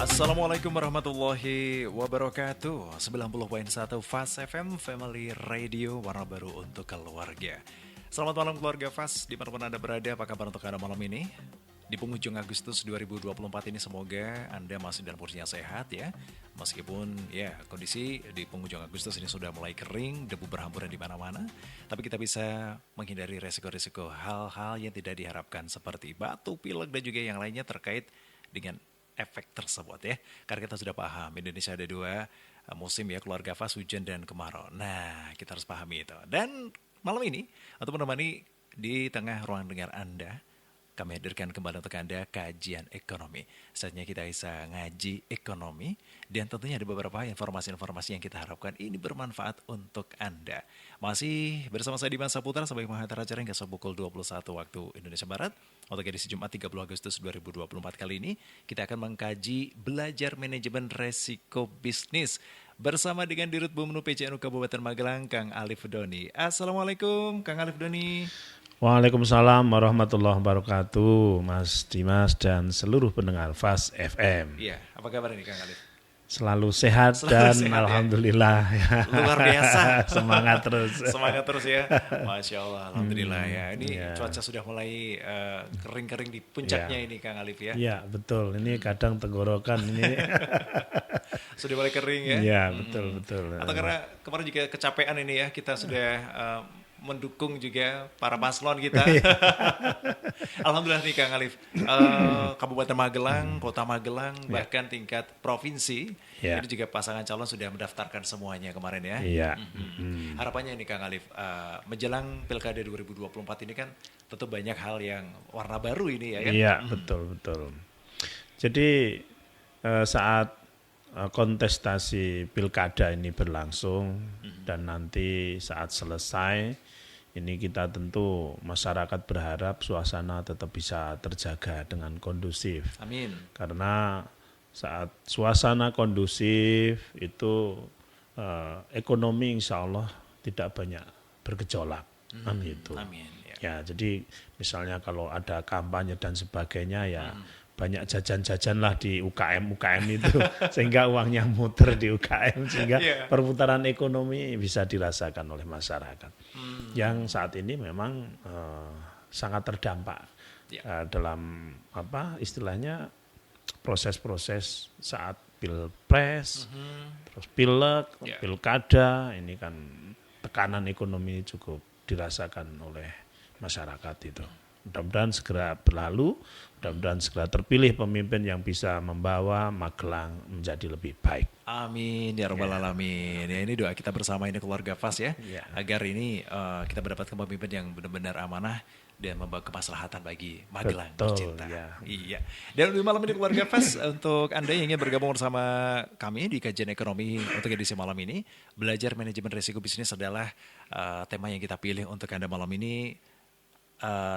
Assalamualaikum warahmatullahi wabarakatuh. 90.1 Fast FM Family Radio, warna baru untuk keluarga. Selamat malam keluarga Fast, dimanapun Anda berada. Apa kabar untuk Anda malam ini? Di penghujung Agustus 2024 ini semoga Anda masih dalam posisinya sehat ya. Meskipun ya kondisi di penghujung Agustus ini sudah mulai kering, debu berhamburan di mana-mana, tapi kita bisa menghindari resiko-resiko hal-hal yang tidak diharapkan seperti batuk, pilek dan juga yang lainnya terkait dengan efek tersebut ya. Karena kita sudah paham Indonesia ada dua musim ya, keluarga Fas, hujan dan kemarau. Nah, kita harus pahami itu. Dan malam ini untuk menemani di tengah ruang dengar Anda, kami hadirkan kembali untuk Anda kajian ekonomi. Saatnya kita bisa ngaji ekonomi dan tentunya ada beberapa informasi-informasi yang kita harapkan ini bermanfaat untuk Anda. Masih bersama saya Dimas Saputra sebagai pengantar acara hingga pukul 21 waktu Indonesia Barat. Untuk edisi Jumat 30 Agustus 2024 kali ini, kita akan mengkaji belajar manajemen resiko bisnis bersama dengan Dirut Bumnu PCNU Kabupaten Magelang, Kang Alif Doni. Assalamualaikum, Kang Alif Doni. Waalaikumsalam warahmatullahi wabarakatuh, Mas Dimas dan seluruh pendengar Fast FM. Iya, apa kabar ini Kang Alif? Selalu sehat dan sehat, alhamdulillah. Ya. Luar biasa. Semangat terus. Semangat terus ya. Masya Allah, alhamdulillah ya. Ini cuaca sudah mulai kering-kering di puncaknya ini Kang Alif ya. Iya, betul. Ini kadang tenggorokan ini. Sudah mulai kering ya. Iya, betul. Atau karena kemarin juga kecapean ini ya, kita sudah mendukung juga para paslon kita. Alhamdulillah nih Kang Alif, Kabupaten Magelang, Kota Magelang, bahkan tingkat provinsi, itu juga pasangan calon sudah mendaftarkan semuanya kemarin ya. Iya. Harapannya ini Kang Alif, menjelang Pilkada 2024 ini kan tentu banyak hal yang warna baru ini ya kan? Iya, betul. Jadi saat kontestasi Pilkada ini berlangsung dan nanti saat selesai, ini kita tentu masyarakat berharap suasana tetap bisa terjaga dengan kondusif. Amin. Karena saat suasana kondusif itu ekonomi insya Allah tidak banyak bergejolak. Amin. Ya, jadi misalnya kalau ada kampanye dan sebagainya ya banyak jajan-jajan lah di UKM itu sehingga uangnya muter di UKM sehingga perputaran ekonomi bisa dirasakan oleh masyarakat yang saat ini memang sangat terdampak dalam istilahnya proses-proses saat pilpres, terus pilek, pilkada, ini kan tekanan ekonomi cukup dirasakan oleh masyarakat itu. Mudah-mudahan segera berlalu, mudah-mudahan segera terpilih pemimpin yang bisa membawa Magelang menjadi lebih baik. Amin ya rabbal alamin. Ya, ini doa kita bersama ini keluarga Fas ya, agar ini kita mendapatkan pemimpin yang benar-benar amanah dan membawa kemaslahatan bagi Magelang tercinta. Iya. Dan di malam ini keluarga Fas, untuk Anda yang ingin bergabung bersama kami di kajian ekonomi untuk edisi malam ini, belajar manajemen risiko bisnis adalah tema yang kita pilih untuk Anda malam ini.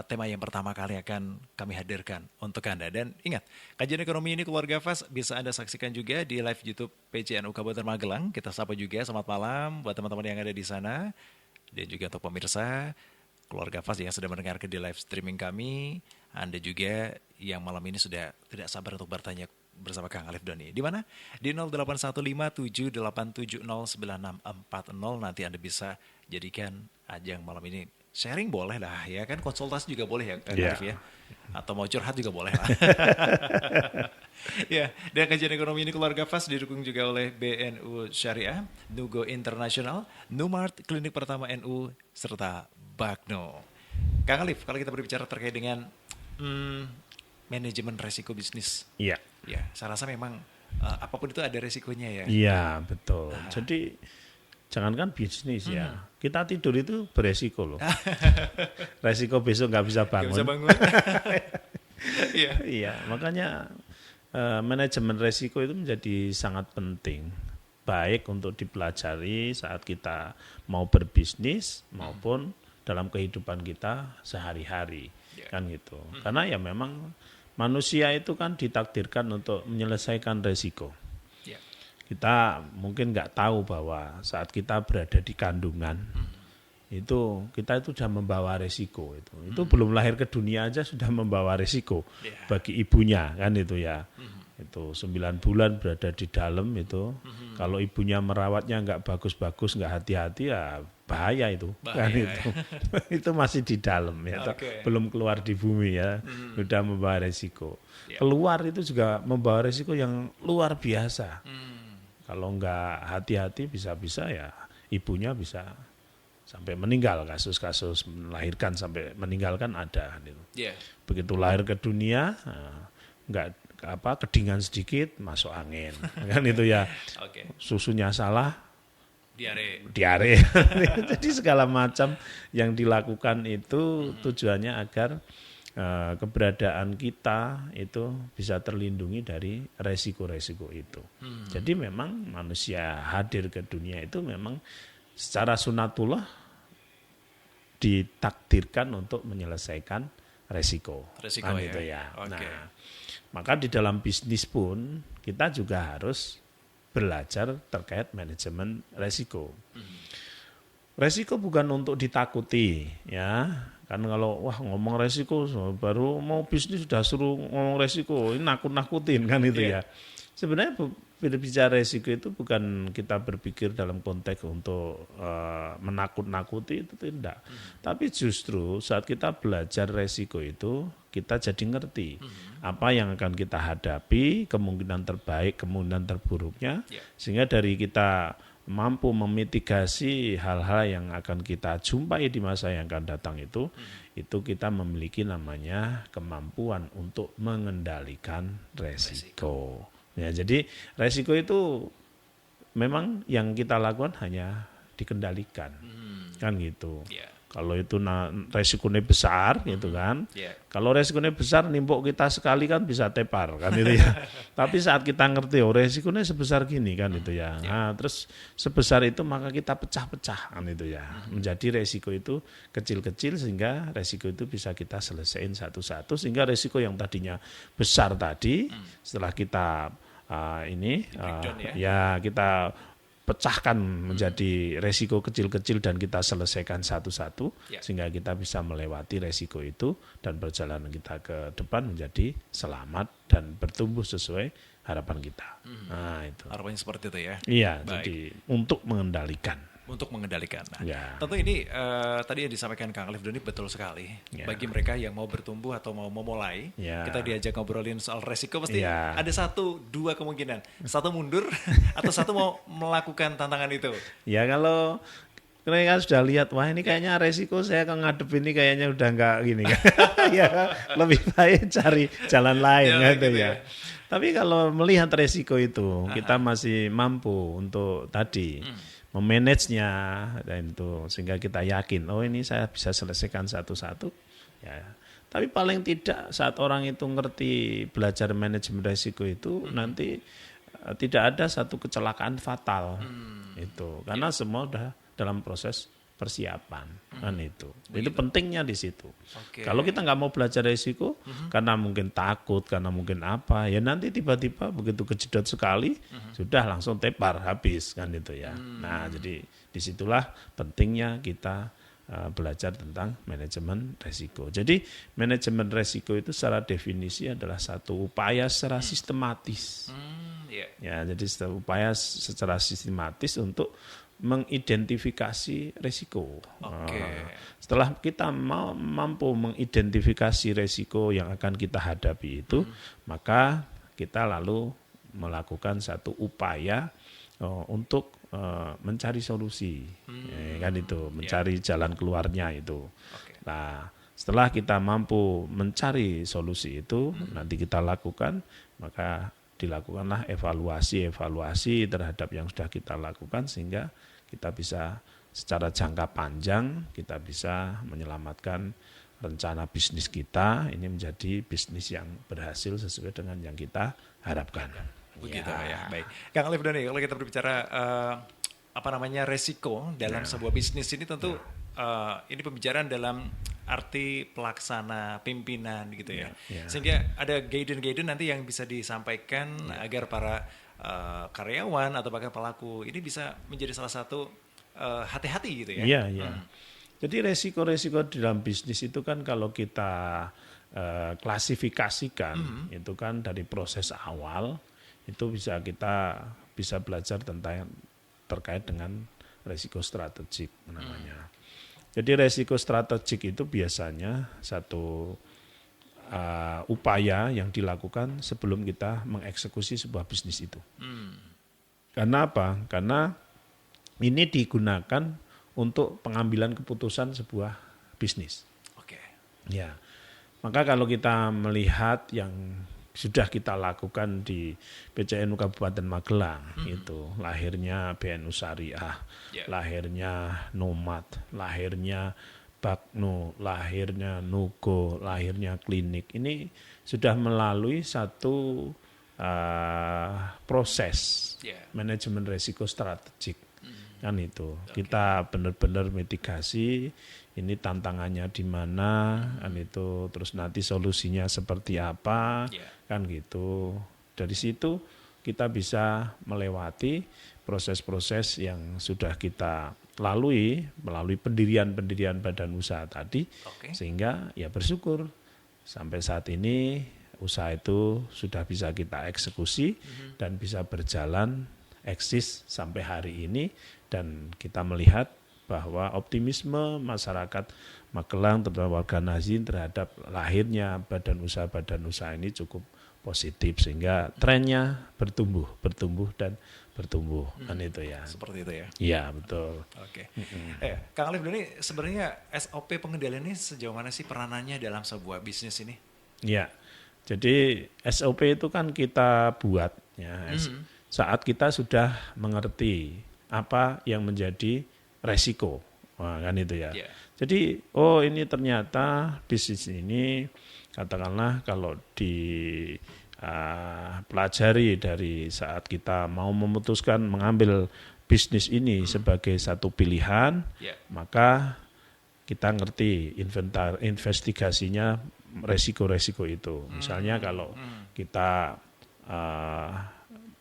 Tema yang pertama kali akan kami hadirkan untuk Anda. Dan ingat, kajian ekonomi ini keluarga Fas bisa Anda saksikan juga di live YouTube PCNU Kabupaten Magelang. Kita sapa juga selamat malam buat teman-teman yang ada di sana. Dan juga untuk pemirsa keluarga Fas yang sudah mendengarkan di live streaming kami. Anda juga yang malam ini sudah tidak sabar untuk bertanya bersama Kang Alif Doni. Di mana? Di 081578709640. Nanti Anda bisa jadikan ajang malam ini. Sharing boleh lah ya kan, konsultasi juga boleh ya Kang Alif ya. Atau mau curhat juga boleh lah. Ya, dan kajian ekonomi ini keluarga Fas didukung juga oleh BNU Syariah, Nugo International, Numart Klinik Pertama NU, serta Bagno. Kang Alif, kalau kita berbicara terkait dengan manajemen resiko bisnis. Iya. Ya, saya rasa memang apapun itu ada resikonya ya. Iya, betul. Jadi jangankan bisnis ya, kita tidur itu beresiko loh. Resiko besok nggak bisa bangun. Nggak bisa bangun. Iya, makanya manajemen resiko itu menjadi sangat penting. Baik untuk dipelajari saat kita mau berbisnis maupun dalam kehidupan kita sehari-hari. Kan gitu. Karena ya memang manusia itu kan ditakdirkan untuk menyelesaikan resiko. Kita mungkin nggak tahu bahwa saat kita berada di kandungan itu kita itu sudah membawa resiko itu belum lahir ke dunia aja sudah membawa resiko bagi ibunya kan itu ya. itu 9 bulan berada di dalam itu. Kalau ibunya merawatnya nggak bagus-bagus, nggak hati-hati ya bahaya itu. Kan itu. Itu masih di dalam ya, belum keluar di bumi ya, sudah membawa resiko. Keluar itu juga membawa resiko yang luar biasa. Kalau nggak hati-hati bisa-bisa ya ibunya bisa sampai meninggal, kasus-kasus melahirkan sampai meninggal kan ada. Gitu. Begitu lahir ke dunia, nggak kedingan sedikit masuk angin kan itu ya. Susunya salah diare. Jadi segala macam yang dilakukan itu tujuannya agar keberadaan kita itu bisa terlindungi dari resiko-resiko itu. Jadi memang manusia hadir ke dunia itu memang secara sunatullah ditakdirkan untuk menyelesaikan resiko kan itu ya. Nah, maka di dalam bisnis pun kita juga harus belajar terkait manajemen resiko. Resiko bukan untuk ditakuti ya. Kan kalau ngomong resiko baru mau bisnis sudah suruh ngomong resiko, ini nakut-nakutin kan itu ya. Sebenarnya berbicara resiko itu bukan kita berpikir dalam konteks untuk menakut-nakuti, itu tidak. Tapi justru saat kita belajar resiko itu kita jadi ngerti apa yang akan kita hadapi, kemungkinan terbaik, kemungkinan terburuknya, sehingga dari kita mampu memitigasi hal-hal yang akan kita jumpai di masa yang akan datang itu kita memiliki namanya kemampuan untuk mengendalikan resiko. Ya, jadi resiko itu memang yang kita lakukan hanya dikendalikan, kan gitu. Kalau itu resikonya besar gitu kan. Kalau resikonya besar nimpuk kita sekali kan bisa tepar kan itu ya. Tapi saat kita ngerti resikonya sebesar gini kan itu ya. Nah, terus sebesar itu maka kita pecah-pecah kan itu ya. Menjadi resiko itu kecil-kecil sehingga resiko itu bisa kita selesaiin satu-satu sehingga resiko yang tadinya besar tadi setelah kita kita pecahkan menjadi resiko kecil-kecil dan kita selesaikan satu-satu sehingga kita bisa melewati resiko itu dan perjalanan kita ke depan menjadi selamat dan bertumbuh sesuai harapan kita. Nah, itu. Harapannya seperti itu ya. Iya, jadi untuk mengendalikan. Nah, tentu ini tadi yang disampaikan Kang Alif Doni betul sekali. Bagi mereka yang mau bertumbuh atau mau memulai, kita diajak ngobrolin soal resiko pasti ada 1-2 kemungkinan. Satu mundur atau satu mau melakukan tantangan itu. Ya kalau mereka sudah lihat, wah ini kayaknya resiko saya akan ngadep ini kayaknya udah nggak gini kan. Ya lebih baik cari jalan lain gitu ya. Tapi kalau melihat resiko itu, kita masih mampu untuk tadi memanagenya dan itu sehingga kita yakin ini saya bisa selesaikan satu-satu ya. Tapi paling tidak saat orang itu ngerti belajar manajemen resiko itu nanti tidak ada satu kecelakaan fatal itu karena semua udah dalam proses persiapan kan itu. Itu pentingnya di situ. Kalau kita nggak mau belajar resiko karena mungkin takut, karena mungkin apa, ya nanti tiba-tiba begitu kejedot sekali sudah langsung tepar habis kan itu ya. Nah, jadi disitulah pentingnya kita belajar tentang manajemen resiko. Jadi manajemen resiko itu secara definisi adalah satu upaya secara sistematis. Ya, jadi upaya secara sistematis untuk mengidentifikasi resiko. Setelah kita mampu mengidentifikasi resiko yang akan kita hadapi itu, maka kita lalu melakukan satu upaya untuk mencari solusi, kan itu, mencari jalan keluarnya itu. Nah, setelah kita mampu mencari solusi itu, nanti kita lakukan, maka dilakukanlah evaluasi terhadap yang sudah kita lakukan sehingga kita bisa secara jangka panjang kita bisa menyelamatkan rencana bisnis kita ini menjadi bisnis yang berhasil sesuai dengan yang kita harapkan. Begitu ya. Baik. Kang Alif Doni, kalau kita berbicara resiko dalam sebuah bisnis ini tentu ini pembicaraan dalam arti pelaksana pimpinan gitu ya. Sehingga ada guidance nanti yang bisa disampaikan agar para karyawan atau bahkan pelaku ini bisa menjadi salah satu hati-hati gitu ya. Jadi resiko-resiko di dalam bisnis itu kan kalau kita klasifikasikan itu kan dari proses awal itu kita bisa belajar tentang terkait dengan resiko strategik namanya. Jadi resiko strategik itu biasanya satu upaya yang dilakukan sebelum kita mengeksekusi sebuah bisnis itu. Karena apa? Karena ini digunakan untuk pengambilan keputusan sebuah bisnis. Oke. Ya. Maka kalau kita melihat yang sudah kita lakukan di PCNU Kabupaten Magelang, itu lahirnya BNU Syariah, lahirnya Nomad, lahirnya Bakno, lahirnya Nugo, lahirnya klinik. Ini sudah melalui satu proses manajemen risiko strategik. Kan itu. Kita benar-benar mitigasi ini tantangannya di mana, kan itu, terus nanti solusinya seperti apa, kan gitu. Dari situ kita bisa melewati proses-proses yang sudah kita lalui melalui pendirian badan usaha tadi, sehingga ya bersyukur sampai saat ini usaha itu sudah bisa kita eksekusi dan bisa berjalan eksis sampai hari ini, dan kita melihat bahwa optimisme masyarakat Magelang terutama warga Nahdien terhadap lahirnya badan usaha ini cukup positif, sehingga trennya bertumbuh dan bertumbuh kan itu ya. Seperti itu ya. Iya, betul. Oke. Kang Alif ini sebenarnya SOP pengendalian ini sejauh mana sih peranannya dalam sebuah bisnis ini? Iya. Jadi SOP itu kan kita buat ya. Saat kita sudah mengerti apa yang menjadi resiko, kan itu ya. Jadi ini ternyata bisnis ini katakanlah kalau pelajari dari saat kita mau memutuskan mengambil bisnis ini sebagai satu pilihan, maka kita ngerti investigasinya resiko-resiko itu. Misalnya kalau kita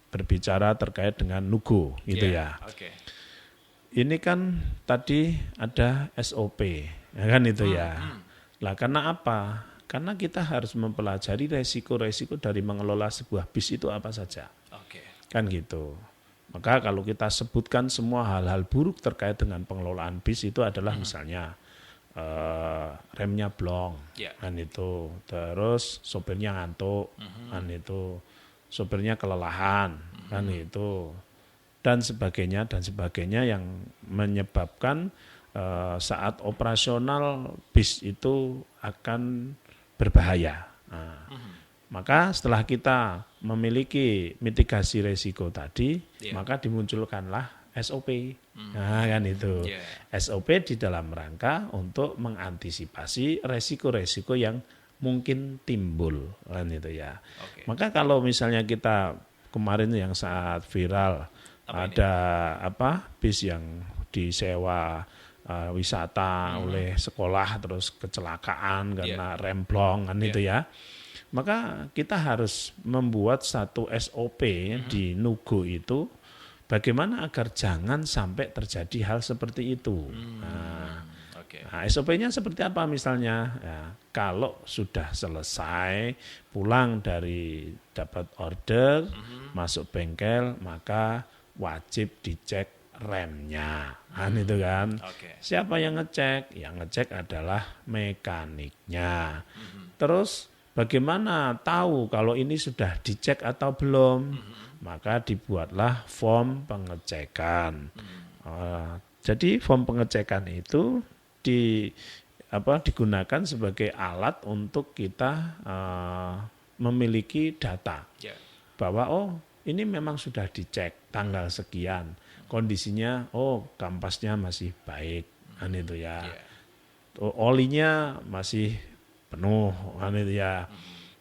berbicara terkait dengan Nugo gitu ya. Ini kan tadi ada SOP, ya kan itu ya. Lah karena apa? Karena kita harus mempelajari resiko-resiko dari mengelola sebuah bis itu apa saja. Kan gitu. Maka kalau kita sebutkan semua hal-hal buruk terkait dengan pengelolaan bis itu adalah misalnya remnya blong, kan itu. Terus sopirnya ngantuk, kan itu. Sopirnya kelelahan, kan itu. Dan sebagainya yang menyebabkan saat operasional bis itu akan berbahaya. Maka setelah kita memiliki mitigasi resiko tadi, maka dimunculkanlah SOP. Nah, kan itu. SOP di dalam rangka untuk mengantisipasi resiko-resiko yang mungkin timbul, kan itu ya. Maka kalau misalnya kita kemarin yang saat viral ada bis yang disewa wisata oleh sekolah terus kecelakaan karena remblong, kan itu ya. Maka kita harus membuat satu SOP di Nugo itu bagaimana agar jangan sampai terjadi hal seperti itu. Nah, SOP-nya seperti apa misalnya? Ya, kalau sudah selesai pulang dari dapat order, masuk bengkel, maka wajib dicek remnya, kan itu kan. Siapa yang ngecek? Yang ngecek adalah mekaniknya. Terus bagaimana tahu kalau ini sudah dicek atau belum? Maka dibuatlah form pengecekan. Jadi form pengecekan itu digunakan sebagai alat untuk kita memiliki data bahwa ini memang sudah dicek tanggal sekian, kondisinya kampasnya masih baik, kan itu ya. Olinya masih penuh, kan itu ya.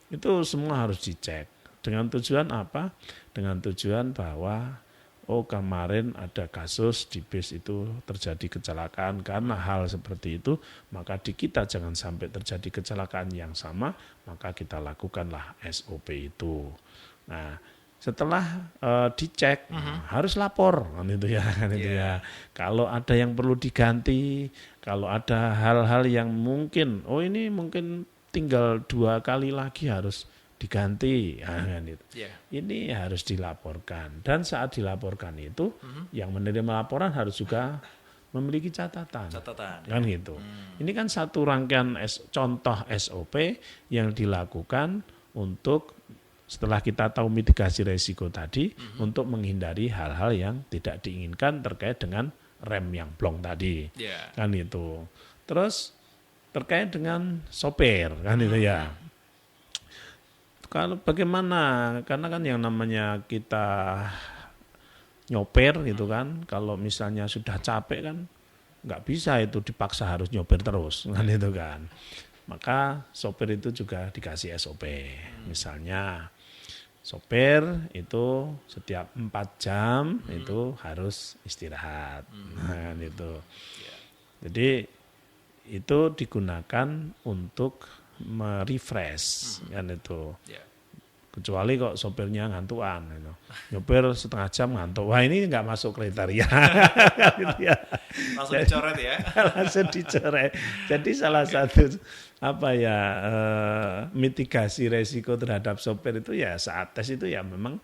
Itu semua harus dicek. Dengan tujuan apa? Dengan tujuan bahwa kemarin ada kasus di bis itu terjadi kecelakaan, karena hal seperti itu maka di kita jangan sampai terjadi kecelakaan yang sama, maka kita lakukanlah SOP itu. Nah, setelah dicek harus lapor kan itu ya, kan itu ya. Kalau ada yang perlu diganti, kalau ada hal-hal yang mungkin ini mungkin tinggal 2 kali lagi harus diganti, kan itu. Ini harus dilaporkan, dan saat dilaporkan itu yang menerima laporan harus juga memiliki catatan kan gitu. Ini kan satu rangkaian contoh SOP yang dilakukan untuk setelah kita tahu mitigasi resiko tadi untuk menghindari hal-hal yang tidak diinginkan terkait dengan rem yang blong tadi, kan itu. Terus terkait dengan sopir, kan itu ya. Kalau bagaimana, karena kan yang namanya kita nyopir gitu kan, kalau misalnya sudah capek kan nggak bisa itu dipaksa harus nyopir terus, kan itu kan. Maka sopir itu juga dikasih SOP. Misalnya sopir itu setiap 4 jam itu harus istirahat. Nah, itu. Jadi itu digunakan untuk merefresh, kan itu. Kecuali kok sopirnya ngantuan gitu. Nyopir setengah jam ngantuk. Wah, ini nggak masuk kriteria. Gitu ya. Langsung dicoret ya. Langsung dicoret. Jadi salah satu mitigasi resiko terhadap sopir itu ya saat tes itu ya memang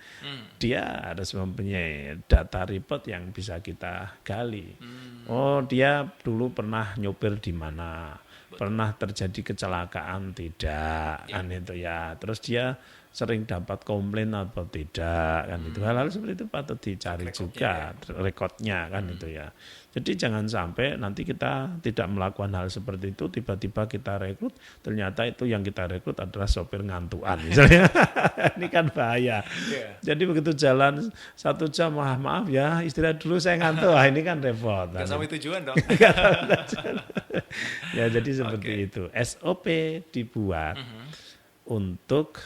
dia harus mempunyai data report yang bisa kita gali. Oh, dia dulu pernah nyopir di mana? Pernah terjadi kecelakaan tidak? Kan itu ya. Terus dia sering dapat komplain atau tidak, kan itu. Hal-hal seperti itu patut dicari juga rekodnya, kan itu ya. Jadi jangan sampai nanti kita tidak melakukan hal seperti itu, tiba-tiba kita rekrut, ternyata itu yang kita rekrut adalah sopir ngantuan misalnya. Ini kan bahaya. Jadi begitu jalan 1 jam, maaf ya istirahat dulu saya ngantuk, ini kan repot. Gak sampai tujuan dong. Ya jadi seperti itu. SOP dibuat untuk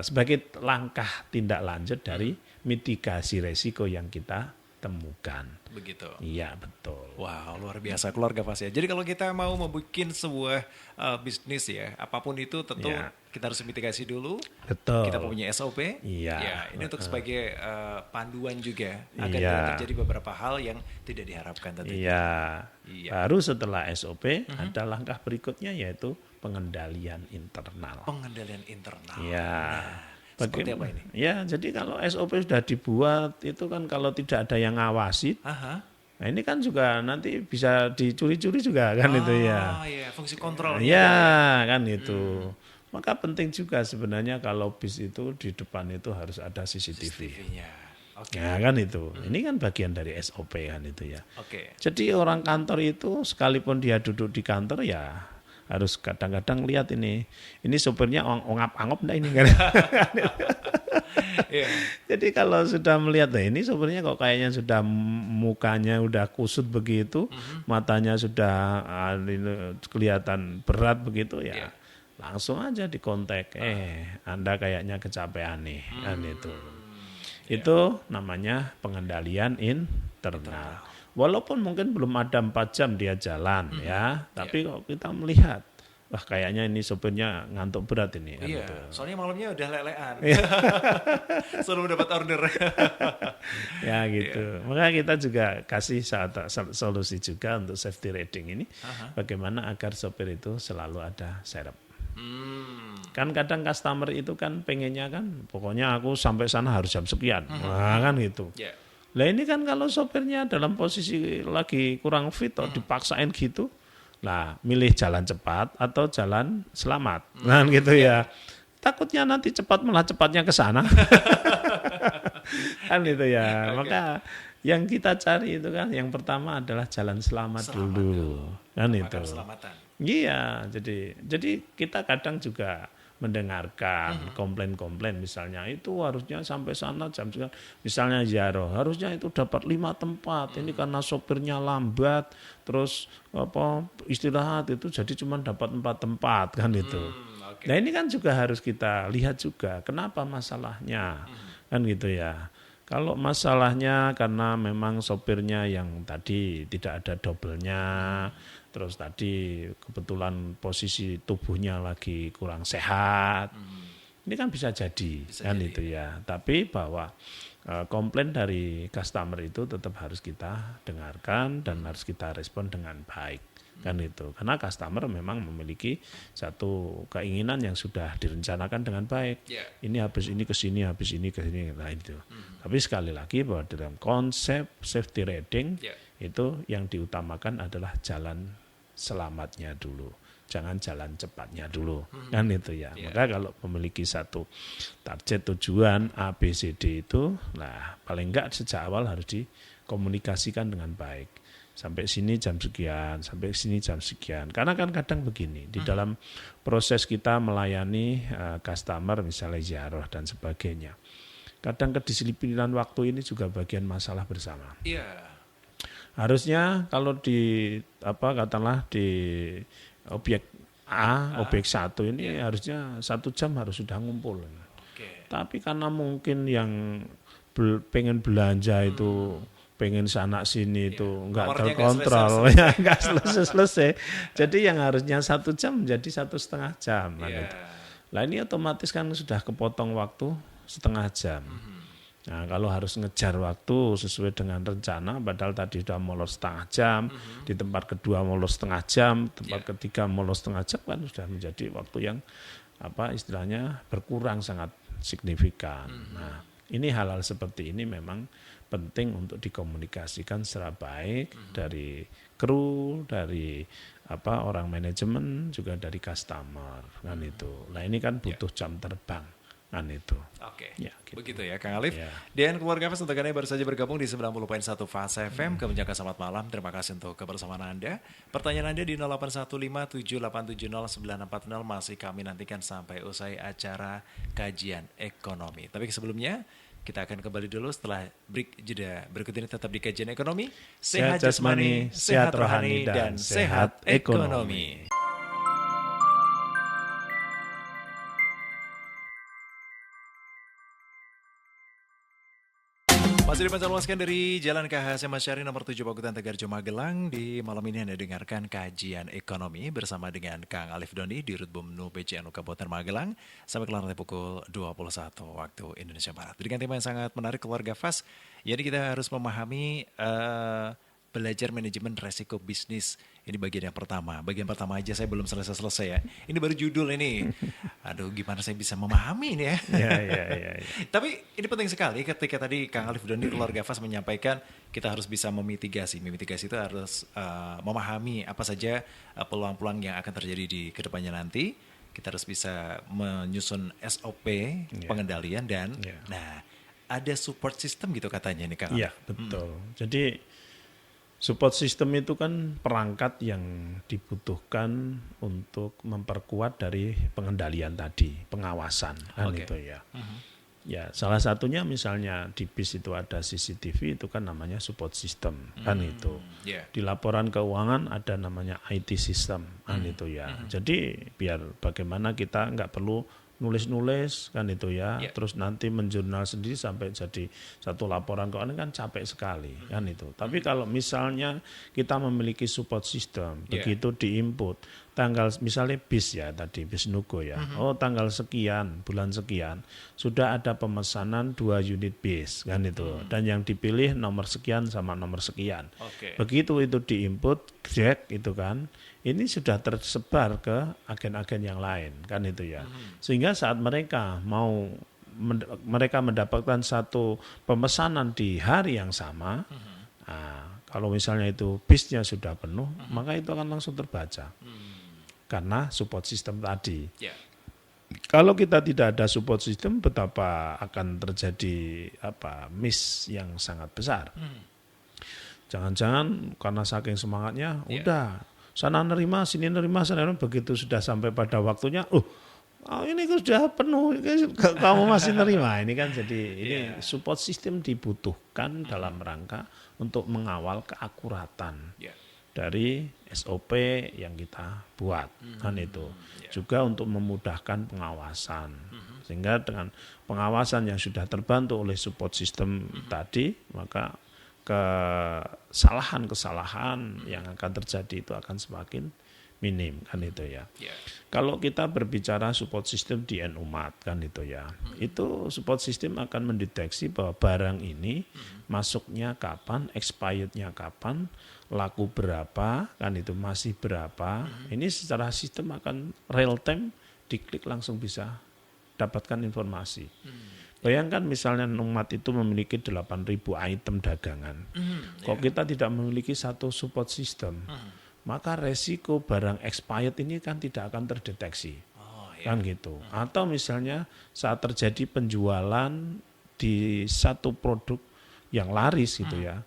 sebagai langkah tindak lanjut dari mitigasi resiko yang kita temukan. Begitu. Iya, betul. Wow, luar biasa keluarga Fas ya. Jadi kalau kita mau membuat sebuah bisnis ya, apapun itu tentu kita harus mitigasi dulu. Betul. Kita punya SOP. Iya. Ya, ini untuk sebagai panduan juga agar tidak terjadi beberapa hal yang tidak diharapkan tentunya. Iya. Baru setelah SOP ada langkah berikutnya yaitu pengendalian internal. Pengendalian internal. Iya. Seperti apa ini? Ya, jadi kalau SOP sudah dibuat itu kan kalau tidak ada yang ngawasi, nah ini kan juga nanti bisa dicuri-curi juga kan itu ya. Iya, fungsi kontrol. Iya, kan itu. Maka penting juga sebenarnya kalau bis itu di depan itu harus ada CCTV. Ya kan itu. Ini kan bagian dari SOP kan itu ya. Jadi orang kantor itu sekalipun dia duduk di kantor ya harus kadang-kadang lihat ini sopirnya ongap-angop enggak ini kan. Jadi kalau sudah melihat ini sopirnya kok kayaknya sudah mukanya udah kusut begitu, matanya sudah kelihatan berat begitu ya. Langsung aja dikontak, Anda kayaknya kecapean nih, kan itu. Itu namanya pengendalian internal. Walaupun mungkin belum ada 4 jam dia jalan ya, tapi kok kita melihat, wah kayaknya ini sopirnya ngantuk berat ini. Iya, gitu. Soalnya malamnya udah lelean. Sebelum dapat order. Ya gitu. Maka kita juga kasih solusi juga untuk safety riding ini, bagaimana agar sopir itu selalu ada serep. Kan kadang customer itu kan pengennya kan, pokoknya aku sampai sana harus jam sekian, nah kan gitu. Lah ini kan kalau sopirnya dalam posisi lagi kurang fit atau dipaksain gitu, lah milih jalan cepat atau jalan selamat, nah gitu ya. Takutnya nanti cepat malah cepatnya ke sana, kan gitu ya. Maka yang kita cari itu kan yang pertama adalah jalan selamat dulu, kan itu. Iya, jadi kita kadang juga mendengarkan komplain-komplain misalnya itu harusnya sampai sana jam sekian, misalnya ziarah harusnya itu dapat 5 tempat, ini karena sopirnya lambat terus istirahat itu jadi cuma dapat 4 tempat kan itu. Nah ini kan juga harus kita lihat juga kenapa masalahnya, kan gitu ya. Kalau masalahnya karena memang sopirnya yang tadi tidak ada double-nya, terus tadi kebetulan posisi tubuhnya lagi kurang sehat, Ini kan bisa jadi kan jadi. Itu ya. Tapi bahwa komplain dari customer itu tetap harus kita dengarkan dan harus kita respon dengan baik kan itu. Karena customer memang memiliki satu keinginan yang sudah direncanakan dengan baik. Ini habis ini ke sini, habis ini ke sini, nah itu. Tapi sekali lagi bahwa dalam konsep safety riding itu yang diutamakan adalah jalan selamatnya dulu. Jangan jalan cepatnya dulu, kan itu ya. Maka kalau memiliki satu target tujuan A, B, C, D itu, nah paling enggak sejak awal harus dikomunikasikan dengan baik. Sampai sini jam sekian, sampai sini jam sekian. Karena kan kadang begini, di dalam proses kita melayani customer misalnya ziarah dan sebagainya. Kadang kedisiplinan waktu ini juga bagian masalah bersama. Harusnya kalau katakanlah di objek A, objek 1 ini harusnya 1 jam harus sudah ngumpul. Tapi karena mungkin yang pengen belanja itu pengen sana sini itu enggak terkontrol, ya enggak selesai. Jadi yang harusnya 1 jam menjadi 1,5 jam. Nah ini otomatis kan sudah kepotong waktu 1/2 jam. Nah kalau harus ngejar waktu sesuai dengan rencana, padahal tadi sudah molor 1/2 jam, di tempat kedua molor 1/2 jam, tempat ketiga molor 1/2 jam, kan sudah menjadi waktu yang istilahnya berkurang sangat signifikan. Nah ini hal-hal seperti ini memang penting untuk dikomunikasikan secara baik dari kru, dari orang manajemen, juga dari customer kan itu. Nah ini kan butuh jam terbang kan itu. Ya, gitu. Begitu ya Kang Alif. Dan keluarga Fas untuk Anda yang baru saja bergabung di 90.1 Fas FM, kami ucapkan selamat malam. Terima kasih untuk kebersamaan Anda. Pertanyaan Anda di 081578709040 masih kami nantikan sampai usai acara kajian ekonomi. Tapi sebelumnya kita akan kembali dulu setelah break jeda berikut ini. Tetap di kajian ekonomi, sehat jasmani, sehat rohani, dan sehat ekonomi. Masih dipancarluaskan dari Jalan KH Masyari nomor 7 Pakutan Tegarjo Magelang. Di malam ini Anda dengarkan kajian ekonomi bersama dengan Kang Alif Doni di Rutbumnu PCNU Kabupaten Magelang sampai kelar nanti pukul 21 waktu Indonesia Barat. Dengan tema yang sangat menarik keluarga Fas, jadi kita harus memahami belajar manajemen resiko bisnis. Ini bagian yang pertama. Bagian pertama aja saya belum selesai ya. Ini baru judul ini. Aduh, gimana saya bisa memahami ini ya. Ya. Tapi ini penting sekali ketika tadi Kang Alif Doni keluarga Fas menyampaikan kita harus bisa memitigasi. Memitigasi itu harus memahami apa saja peluang-peluang yang akan terjadi di kedepannya nanti. Kita harus bisa menyusun SOP pengendalian dan nah ada support system gitu katanya nih Kang Alif. Iya, betul. Jadi support system itu kan perangkat yang dibutuhkan untuk memperkuat dari pengendalian tadi, pengawasan kan itu ya. Ya, salah satunya misalnya di bis itu ada CCTV, itu kan namanya support system kan itu. Di laporan keuangan ada namanya IT system kan itu ya. Jadi biar bagaimana kita nggak perlu nulis-nulis kan itu ya, terus nanti menjurnal sendiri sampai jadi satu laporan keuangan kan capek sekali kan itu. Tapi kalau misalnya kita memiliki support system, begitu diinput tanggal misalnya bis ya tadi bis Nugo ya, tanggal sekian bulan sekian sudah ada pemesanan 2 unit bis kan itu, dan yang dipilih nomor sekian sama nomor sekian. Begitu itu diinput cek itu kan, ini sudah tersebar ke agen-agen yang lain kan itu ya. Sehingga saat mereka mendapatkan satu pemesanan di hari yang sama, kalau misalnya itu bisnya sudah penuh, maka itu akan langsung terbaca. Karena support system tadi. Kalau kita tidak ada support system, betapa akan terjadi miss yang sangat besar. Jangan-jangan karena saking semangatnya, udah sana nerima, sini nerima, sana nerima, begitu sudah sampai pada waktunya, ini sudah penuh, kamu masih nerima. Ini kan jadi ini support system dibutuhkan dalam rangka untuk mengawal keakuratan dari SOP yang kita buat kan itu. Juga untuk memudahkan pengawasan. Sehingga dengan pengawasan yang sudah terbantu oleh support system tadi, maka kesalahan-kesalahan yang akan terjadi itu akan semakin minim kan itu ya. Yeah. Kalau kita berbicara support system di N-Umat kan itu ya, itu support system akan mendeteksi bahwa barang ini masuknya kapan, expirednya kapan, laku berapa, kan itu masih berapa. Ini secara sistem akan real time, diklik langsung bisa dapatkan informasi. Bayangkan misalnya N-Umat itu memiliki 8.000 item dagangan. Kok kita tidak memiliki satu support system, maka resiko barang expired ini kan tidak akan terdeteksi. Kan gitu. Atau misalnya saat terjadi penjualan di satu produk yang laris gitu ya.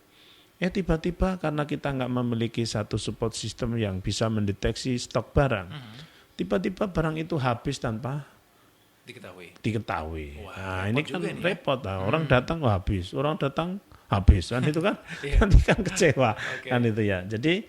Tiba-tiba karena kita nggak memiliki satu support system yang bisa mendeteksi stok barang, tiba-tiba barang itu habis tanpa diketahui. Wah, nah, ini kan repot. Nah, orang datang habis, orang datang habis kan itu kan nanti kan kecewa kan itu ya. Jadi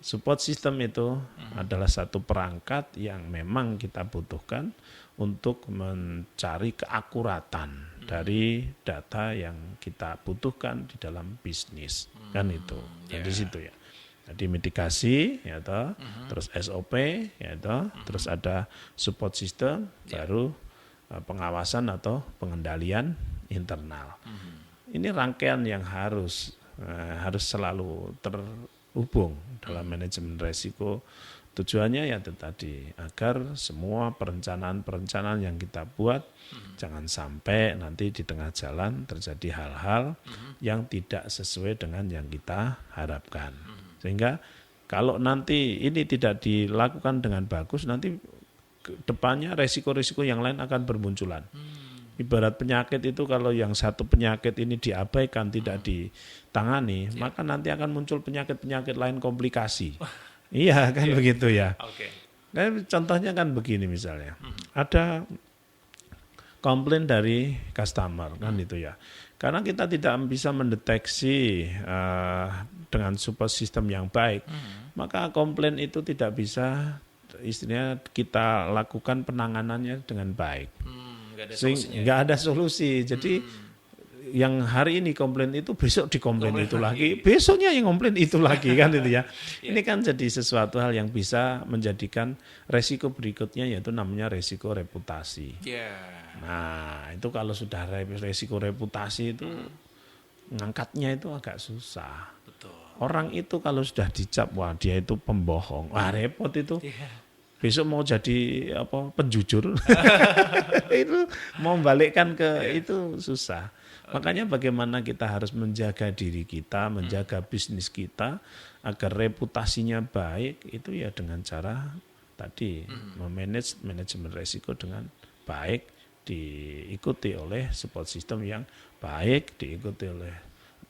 support system itu adalah satu perangkat yang memang kita butuhkan untuk mencari keakuratan dari data yang kita butuhkan di dalam bisnis kan itu. Di situ ya. Jadi mitigasi ya toh, terus SOP ya toh, terus ada support system, baru pengawasan atau pengendalian internal. Ini rangkaian yang harus selalu terhubung dalam manajemen resiko. Tujuannya ya tadi agar semua perencanaan yang kita buat jangan sampai nanti di tengah jalan terjadi hal-hal yang tidak sesuai dengan yang kita harapkan. Sehingga kalau nanti ini tidak dilakukan dengan bagus, nanti depannya resiko-resiko yang lain akan bermunculan. Ibarat penyakit itu kalau yang satu penyakit ini diabaikan, tidak ditangani, maka nanti akan muncul penyakit-penyakit lain komplikasi. Iya kan begitu ya. Nah, contohnya kan begini misalnya, ada komplain dari customer kan itu ya. Karena kita tidak bisa mendeteksi dengan support system yang baik, maka komplain itu tidak bisa istilahnya kita lakukan penanganannya dengan baik. Nggak ada solusi. Jadi yang hari ini komplain itu besok dikomplain itu lagi, besoknya yang komplain itu lagi kan itu ya. Ini kan jadi sesuatu hal yang bisa menjadikan resiko berikutnya, yaitu namanya resiko reputasi. Nah itu kalau sudah resiko reputasi itu ngangkatnya itu agak susah. Orang itu kalau sudah dicap wah dia itu pembohong, wah repot itu. Besok mau jadi penjujur itu mau membalikkan ke itu susah. Makanya bagaimana kita harus menjaga diri kita, menjaga bisnis kita agar reputasinya baik, itu ya dengan cara tadi memanage manajemen resiko dengan baik, diikuti oleh support system yang baik, diikuti oleh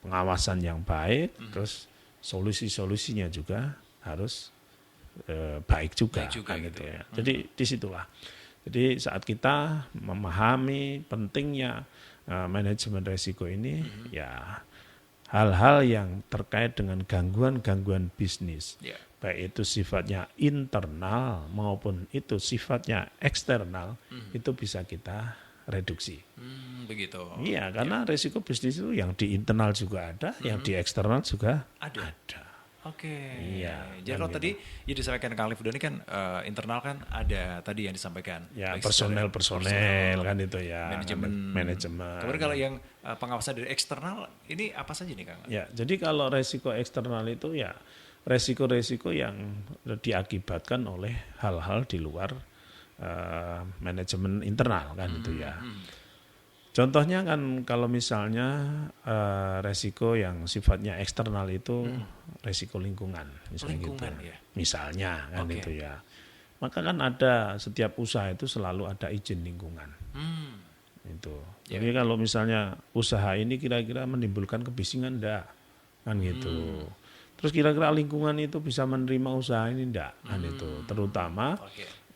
pengawasan yang baik, terus solusi-solusinya juga harus baik juga kan gitu ya. Jadi disitulah. Jadi saat kita memahami pentingnya manajemen resiko ini, ya hal-hal yang terkait dengan gangguan-gangguan bisnis, baik itu sifatnya internal maupun itu sifatnya eksternal, itu bisa kita reduksi. Begitu. Iya, karena resiko bisnis itu yang di internal juga ada, yang di eksternal juga ada. Iya. Jadi kalau tadi ya disampaikan Kang Alif ini kan internal kan ada tadi yang disampaikan. Ya personel kan itu ya. Manajemen. Kemudian kalau yang pengawasan dari eksternal ini apa saja nih Kang? Ya, jadi kalau resiko eksternal itu ya resiko-resiko yang diakibatkan oleh hal-hal di luar manajemen internal kan itu ya. Contohnya kan kalau misalnya resiko yang sifatnya eksternal itu resiko lingkungan, misalnya gitu. Misalnya kan itu ya. Maka kan ada setiap usaha itu selalu ada izin lingkungan. Itu. Jadi kalau misalnya usaha ini kira-kira menimbulkan kebisingan enggak? Kan gitu. Terus kira-kira lingkungan itu bisa menerima usaha ini enggak? Kan itu. Terutama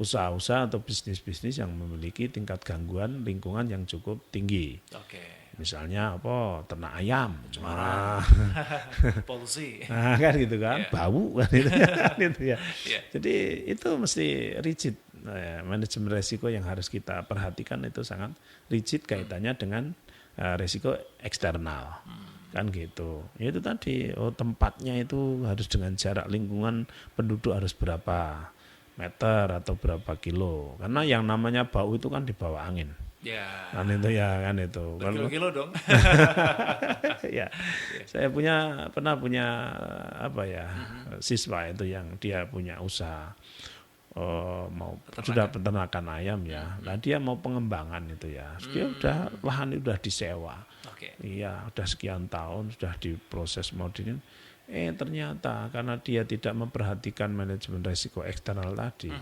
usaha-usaha atau bisnis-bisnis yang memiliki tingkat gangguan lingkungan yang cukup tinggi. Misalnya ternak ayam, polusi. Nah, kan gitu kan, bau kan itu ya. Jadi itu mesti rigid. Manajemen resiko yang harus kita perhatikan itu sangat rigid kaitannya dengan resiko eksternal. kan gitu. Ya itu tadi, tempatnya itu harus dengan jarak lingkungan penduduk harus berapa meter atau berapa kilo. Karena yang namanya bau itu kan dibawa angin. Ya. Kan itu ya, kan itu. Berkilo-kilo dong. Ya, saya pernah punya apa ya, siswa itu yang dia punya usaha sudah peternakan ayam ya. Nah dia mau pengembangan itu ya. Dia udah lahan udah disewa. Iya, udah sekian tahun sudah diproses mau ternyata karena dia tidak memperhatikan manajemen risiko eksternal tadi.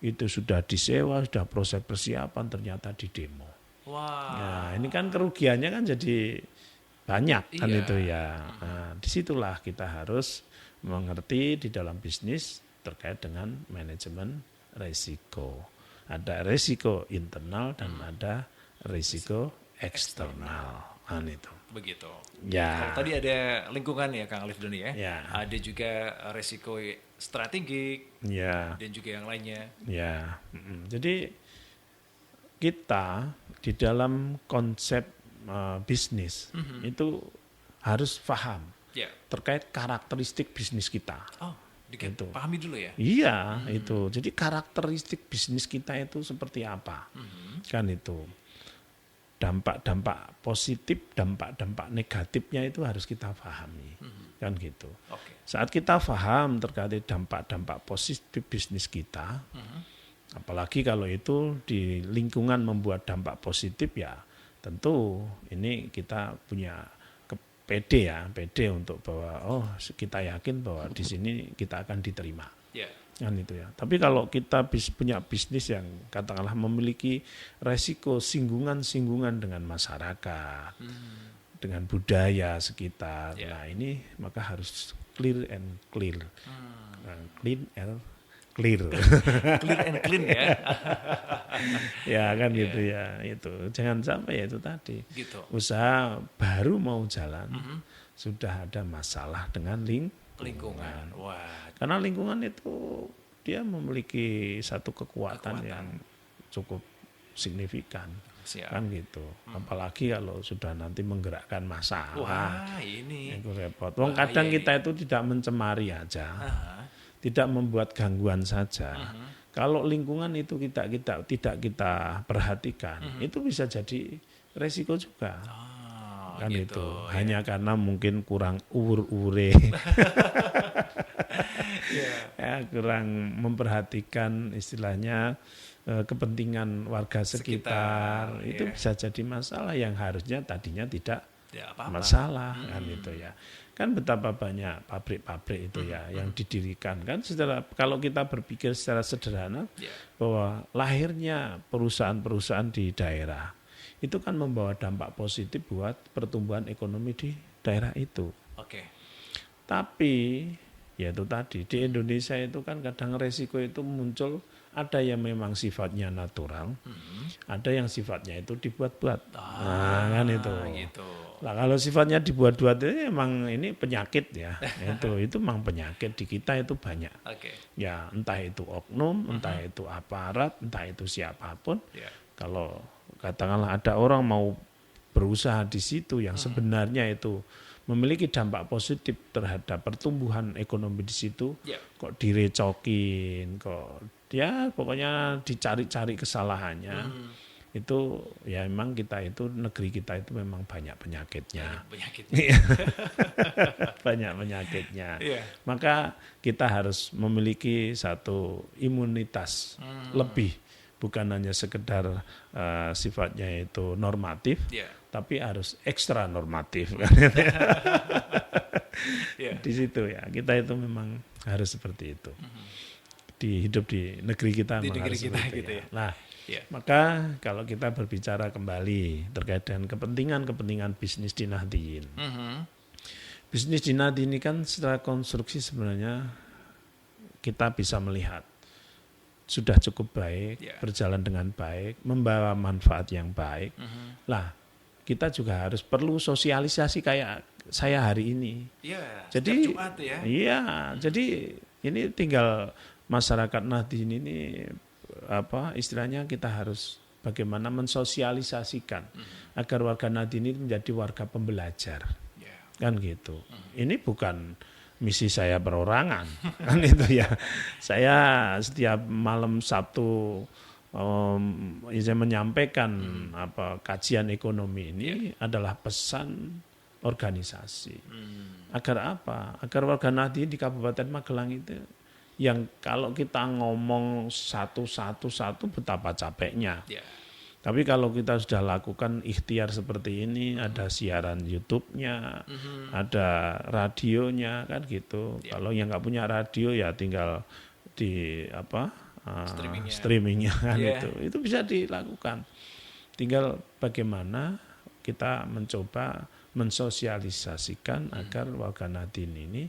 Itu sudah disewa, sudah proses persiapan, ternyata di demo. Nah, ini kan kerugiannya kan jadi banyak kan itu ya. Nah, disitulah kita harus mengerti di dalam bisnis terkait dengan manajemen risiko. Ada risiko internal dan ada risiko eksternal. Itu. Begitu. Ya. Kalau tadi ada lingkungan ya Kang Alif Doni ya. Ya. Ada juga risiko strategik. Ya. Dan juga yang lainnya. Ya. Jadi kita di dalam konsep bisnis itu harus paham terkait karakteristik bisnis kita. Gitu. Pahami dulu ya. Iya, itu. Jadi karakteristik bisnis kita itu seperti apa? Kan itu. Dampak-dampak positif, dampak-dampak negatifnya itu harus kita pahami. Kan gitu. Saat kita paham terkait dampak-dampak positif bisnis kita, apalagi kalau itu di lingkungan membuat dampak positif ya, tentu ini kita punya pede untuk bahwa kita yakin bahwa di sini kita akan diterima. Kan itu ya. Tapi kalau kita punya bisnis yang katakanlah memiliki resiko singgungan-singgungan dengan masyarakat, dengan budaya sekitar, nah ini maka harus clear and clear. Clean and clear. Clear and clean ya. Ya kan gitu ya. Itu jangan sampai ya itu tadi. Gitu. Usaha baru mau jalan sudah ada masalah dengan lingkungan. Wah. Karena lingkungan itu dia memiliki satu kekuatan yang cukup signifikan. Kan gitu. Apalagi kalau sudah nanti menggerakkan massa. Wah, ini. Itu repot. Kadang kita itu tidak mencemari aja. Tidak membuat gangguan saja. Kalau lingkungan itu tidak kita perhatikan, itu bisa jadi resiko juga. Kan gitu, itu hanya karena mungkin kurang ure kurang memperhatikan istilahnya kepentingan warga sekitar itu bisa jadi masalah yang harusnya tadinya tidak masalah kan itu ya. Kan betapa banyak pabrik-pabrik itu ya yang didirikan kan kalau kita berpikir secara sederhana bahwa lahirnya perusahaan-perusahaan di daerah itu kan membawa dampak positif buat pertumbuhan ekonomi di daerah itu. Tapi ya itu tadi di Indonesia itu kan kadang resiko itu muncul, ada yang memang sifatnya natural, ada yang sifatnya itu dibuat-buat. Nah kan itu. Gitu. Nah kalau sifatnya dibuat-buat itu emang ini penyakit ya. itu memang penyakit di kita itu banyak. Ya entah itu oknum, entah itu aparat, entah itu siapapun. Kalau katakanlah ada orang mau berusaha di situ yang sebenarnya itu memiliki dampak positif terhadap pertumbuhan ekonomi di situ, kok direcokin, kok ya pokoknya dicari-cari kesalahannya. Itu ya memang negeri kita itu memang banyak penyakitnya. Banyak penyakitnya. Maka kita harus memiliki satu imunitas lebih. Bukan hanya sekedar sifatnya itu normatif, tapi harus ekstra normatif. Di situ ya, kita itu memang harus seperti itu. Hidup di negeri kita memang harus seperti itu. Nah, maka kalau kita berbicara kembali terkait dengan kepentingan bisnis di Nahdien. Bisnis di Nahdien ini kan secara konstruksi sebenarnya kita bisa melihat sudah cukup baik, berjalan dengan baik, membawa manfaat yang baik. Lah, kita juga harus perlu sosialisasi kayak saya hari ini. Jadi Jumat ya. Iya, jadi ini tinggal masyarakat Nahdien ini istilahnya kita harus bagaimana mensosialisasikan agar warga Nahdien ini menjadi warga pembelajar. kan gitu. Ini bukan misi saya perorangan, kan itu ya. Saya setiap malam Sabtu saya menyampaikan kajian ekonomi ini adalah pesan organisasi. Agar apa? Agar warga Nahdien di Kabupaten Magelang itu yang kalau kita ngomong satu betapa capeknya. Tapi kalau kita sudah lakukan ikhtiar seperti ini, ada siaran YouTube-nya, ada radionya kan gitu. Kalau yang nggak punya radio ya tinggal di streamingnya kan itu bisa dilakukan. Tinggal bagaimana kita mencoba mensosialisasikan agar warga Nahdien ini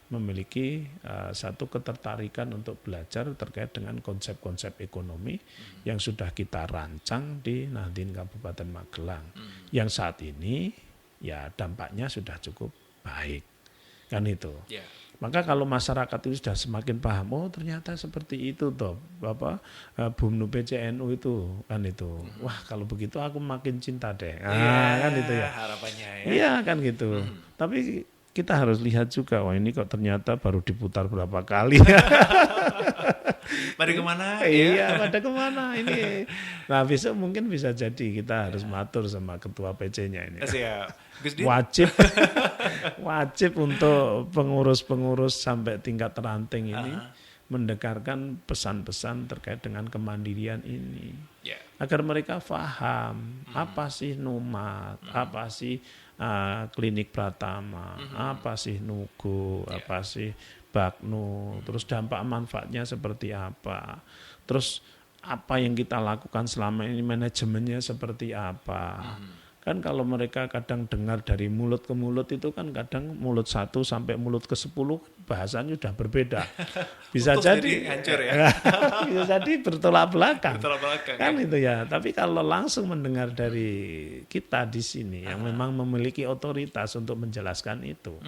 memiliki satu ketertarikan untuk belajar terkait dengan konsep-konsep ekonomi yang sudah kita rancang di Nahdien Kabupaten Magelang. Yang saat ini ya dampaknya sudah cukup baik. Kan itu. Maka kalau masyarakat itu sudah semakin paham, oh ternyata seperti itu toh, BUMNU PCNU itu kan itu. Wah kalau begitu aku makin cinta deh. Kan itu ya. Harapannya ya. Iya kan gitu. Tapi kita harus lihat juga, wah ini kok ternyata baru diputar berapa kali. Pada kemana? Iya, pada kemana ini. Nah besok mungkin bisa jadi kita harus matur sama ketua PC-nya ini. Wajib untuk pengurus-pengurus sampai tingkat ranting ini mendekarkan pesan-pesan terkait dengan kemandirian ini. Agar mereka paham apa sih Numat, apa sih Klinik Pratama, apa sih Nugo, apa sih Baknu, terus dampak manfaatnya seperti apa, terus apa yang kita lakukan selama ini manajemennya seperti apa. Kan kalau mereka kadang dengar dari mulut ke mulut itu kan kadang mulut 1 sampai mulut ke 10 bahasanya sudah berbeda. Bisa jadi hancur ya. Bisa jadi bertolak belakang. Kan ya. itu ya. Tapi kalau langsung mendengar dari kita di sini yang memang memiliki otoritas untuk menjelaskan itu.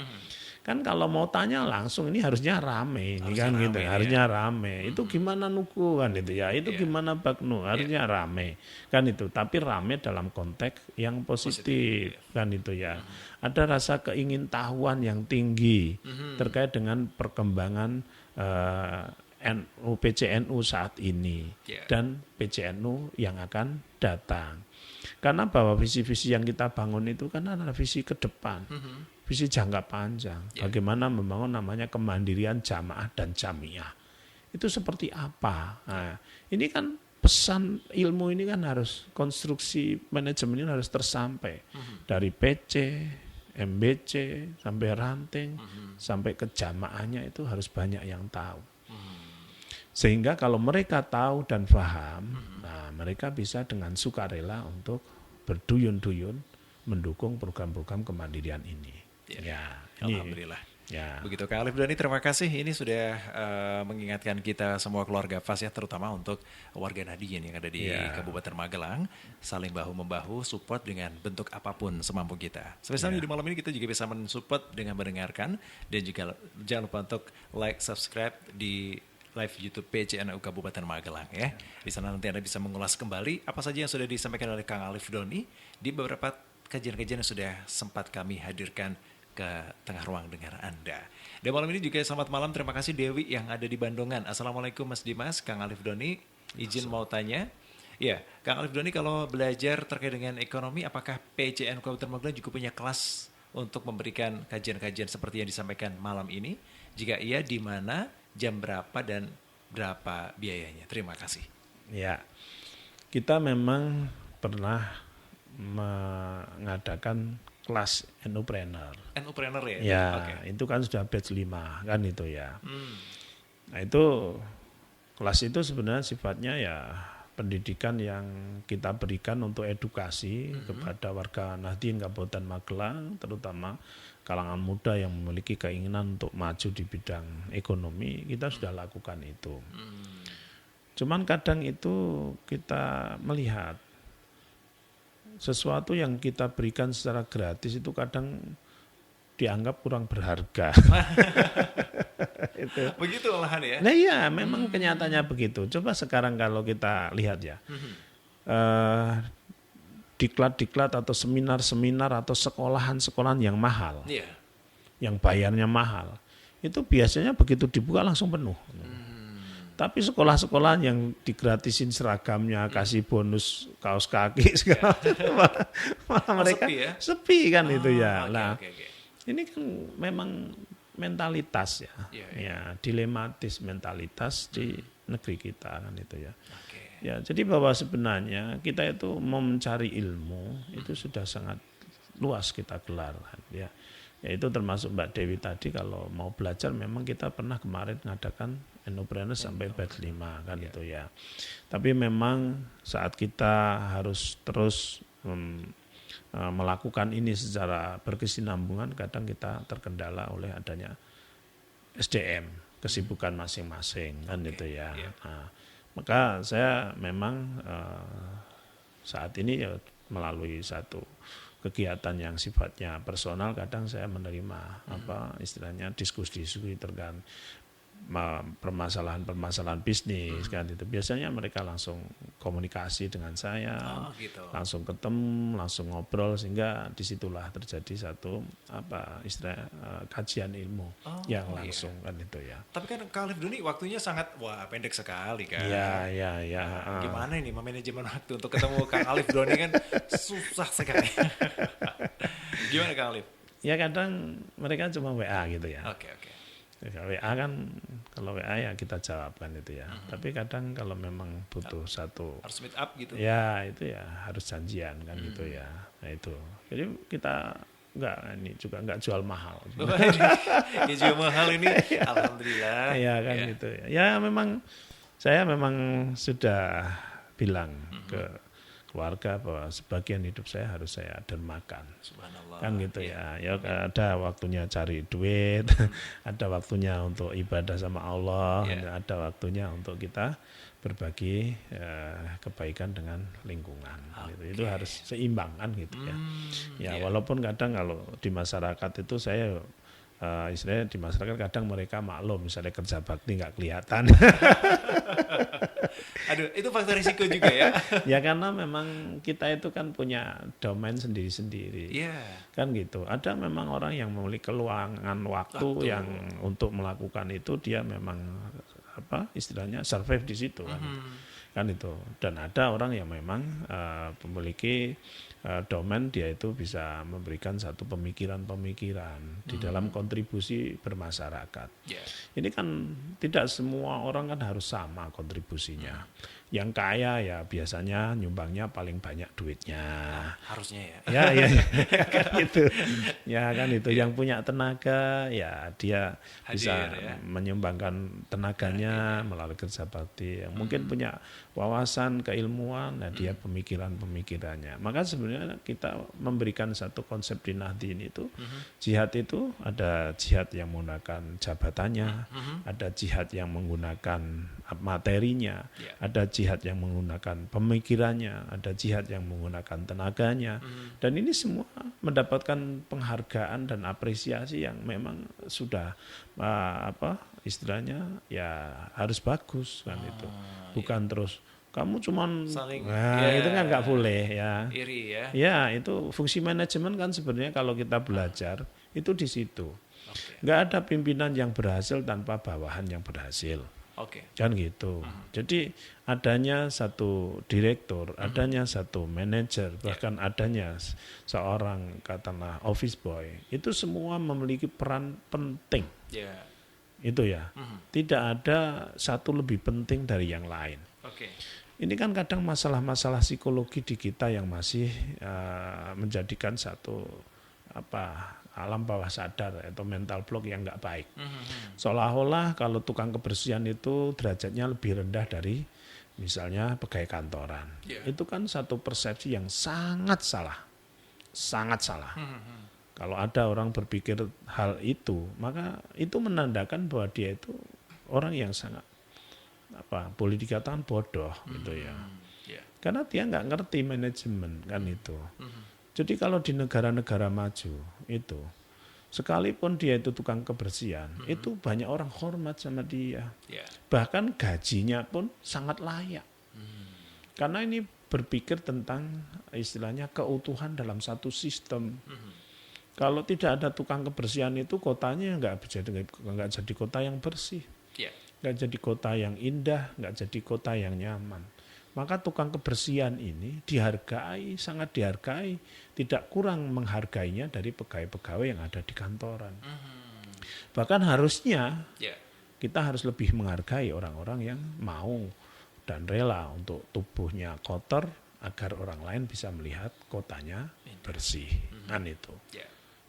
Kan kalau mau tanya langsung ini harusnya rame ini kan rame, gitu ya. Harusnya rame. Itu gimana Nuku kan itu ya. Itu gimana Baknu harusnya rame. Kan itu, tapi rame dalam konteks yang positif. Kan itu ya. Ada rasa keingintahuan yang tinggi terkait dengan perkembangan PCNU saat ini dan PCNU yang akan datang. Karena bahwa visi-visi yang kita bangun itu kan adalah visi ke depan. Visi jangka panjang, bagaimana membangun namanya kemandirian jamaah dan jamiah. Itu seperti apa? Nah, ini kan pesan ilmu ini kan harus, konstruksi manajemen ini harus tersampai. Dari PC, MBC, sampai ranting, sampai ke jamaahnya itu harus banyak yang tahu. Sehingga kalau mereka tahu dan paham, nah mereka bisa dengan sukarela untuk berduyun-duyun mendukung program-program kemandirian ini. Alhamdulillah. Begitu Kak Alif Doni, terima kasih. Ini sudah mengingatkan kita semua keluarga FAS ya, terutama untuk warga Nahdien yang ada di Kabupaten Magelang, saling bahu-membahu, support dengan bentuk apapun semampu kita. Sebenarnya di malam ini kita juga bisa mensupport dengan mendengarkan, dan juga jangan lupa untuk like, subscribe di live YouTube PCNU Kabupaten Magelang ya. Di sana nanti Anda bisa mengulas kembali apa saja yang sudah disampaikan oleh Kang Alif Doni di beberapa kajian-kajian yang sudah sempat kami hadirkan ke tengah ruang dengar Anda. Dan malam ini juga selamat malam, terima kasih Dewi yang ada di Bandungan. Assalamualaikum Mas Dimas, Kang Alif Doni, izin mau tanya. Ya, Kang Alif Doni kalau belajar terkait dengan ekonomi, apakah PCNU Kabupaten Magelang juga punya kelas untuk memberikan kajian-kajian seperti yang disampaikan malam ini? Jika iya, di mana, jam berapa, dan berapa biayanya? Terima kasih. Ya, kita memang pernah mengadakan kelas NU-Planner. NU-Planner ya? Ya, itu kan sudah batch 5 kan itu ya. Nah itu, kelas itu sebenarnya sifatnya ya pendidikan yang kita berikan untuk edukasi kepada warga Nahdien Kabupaten Magelang, terutama kalangan muda yang memiliki keinginan untuk maju di bidang ekonomi. Kita sudah lakukan itu. Cuman kadang itu kita melihat sesuatu yang kita berikan secara gratis itu kadang dianggap kurang berharga. Itu. Begitu olahan ya? Nah iya, memang kenyataannya begitu. Coba sekarang kalau kita lihat ya, diklat-diklat atau seminar-seminar atau sekolahan-sekolahan yang mahal, yang bayarnya mahal, itu biasanya begitu dibuka langsung penuh. Tapi sekolah-sekolah yang digratisin seragamnya, kasih bonus kaos kaki segala malah mereka sepi kan itu ya. Ini kan memang mentalitas ya, dilematis mentalitas di negeri kita kan itu ya. Ya, jadi bahwa sebenarnya kita itu mau mencari ilmu itu sudah sangat luas kita gelar ya. Ya itu termasuk Mbak Dewi tadi kalau mau belajar memang kita pernah kemarin mengadakan Entrepreneurs sampai batch 5 kan itu ya. Tapi memang saat kita harus terus melakukan ini secara berkesinambungan kadang kita terkendala oleh adanya SDM, kesibukan masing-masing kan itu ya. Nah, maka saya memang saat ini ya melalui satu kegiatan yang sifatnya personal kadang saya menerima istilahnya diskusi-diskusi terkait permasalahan bisnis kan itu. Biasanya mereka langsung komunikasi dengan saya, langsung ketemu, langsung ngobrol sehingga disitulah terjadi satu istilah kajian ilmu yang langsung kan itu ya. Tapi kan Kak Alif Doni waktunya sangat pendek sekali kan. Ya. Gimana ini manajemen waktu untuk ketemu Kang Alif Doni kan susah sekali. Gimana Kang Alif? Ya kadang mereka cuma WA gitu ya. Oke. WA kan kalau WA ya kita jawab kan itu ya. Tapi kadang kalau memang butuh satu harus meet up gitu. Ya itu ya harus janjian kan gitu ya. Nah itu. Jadi kita nggak jual mahal. Ya jual mahal ini alhamdulillah. Ya kan gitu ya. Ya memang saya memang sudah bilang ke keluarga bahwa sebagian hidup saya harus saya dermakan. Subhanallah. Kan gitu ya. Ya ada waktunya cari duit, ada waktunya untuk ibadah sama Allah, ada waktunya untuk kita berbagi kebaikan dengan lingkungan. Gitu. Itu harus seimbang kan gitu ya. Ya walaupun kadang kalau di masyarakat itu saya istilahnya di masyarakat kadang mereka maklum misalnya kerja bakti nggak kelihatan. Aduh, itu faktor risiko juga ya. Ya karena memang kita itu kan punya domain sendiri-sendiri. Kan gitu. Ada memang orang yang memiliki keluangan waktu yang untuk melakukan itu dia memang istilahnya survive di situ kan. Kan itu. Dan ada orang yang memang memiliki domain dia itu bisa memberikan satu pemikiran-pemikiran di dalam kontribusi bermasyarakat. Ini kan tidak semua orang kan harus sama kontribusinya. Yang kaya ya biasanya nyumbangnya paling banyak duitnya. Harusnya ya. Ya kan itu. Ya kan itu. Yang punya tenaga ya dia bisa menyumbangkan tenaganya melalui kerja bakti. Yang mungkin punya wawasan, keilmuan, nah dia pemikiran-pemikirannya. Maka sebenarnya kita memberikan satu konsep di Nahdien itu, jihad itu ada jihad yang menggunakan jabatannya, ada jihad yang menggunakan materinya, ada jihad yang menggunakan pemikirannya, ada jihad yang menggunakan tenaganya, dan ini semua mendapatkan penghargaan dan apresiasi yang memang sudah istilahnya ya harus bagus kan itu, bukan terus kamu cuman itu kan nggak boleh ya. Iri ya. Ya itu fungsi manajemen kan sebenarnya kalau kita belajar itu di situ. Nggak ada pimpinan yang berhasil tanpa bawahan yang berhasil. Kan gitu. Jadi adanya satu direktur, adanya satu manajer, bahkan adanya seorang katakanlah office boy, itu semua memiliki peran penting. Itu ya. Tidak ada satu lebih penting dari yang lain. Ini kan kadang masalah-masalah psikologi di kita yang masih menjadikan satu alam bawah sadar atau mental block yang nggak baik. Seolah-olah kalau tukang kebersihan itu derajatnya lebih rendah dari misalnya pegawai kantoran. Itu kan satu persepsi yang sangat salah. Sangat salah. Kalau ada orang berpikir hal itu, maka itu menandakan bahwa dia itu orang yang sangat boleh dikatakan bodoh gitu ya. Karena dia nggak ngerti manajemen kan itu. Jadi kalau di negara-negara maju itu, sekalipun dia itu tukang kebersihan, itu banyak orang hormat sama dia. Bahkan gajinya pun sangat layak. Karena ini berpikir tentang istilahnya keutuhan dalam satu sistem. Kalau tidak ada tukang kebersihan itu kotanya nggak jadi kota yang bersih, nggak jadi kota yang indah, nggak jadi kota yang nyaman. Maka tukang kebersihan ini dihargai, sangat dihargai, tidak kurang menghargainya dari pegawai-pegawai yang ada di kantoran. Bahkan harusnya kita harus lebih menghargai orang-orang yang mau dan rela untuk tubuhnya kotor agar orang lain bisa melihat kotanya bersih. Kan itu.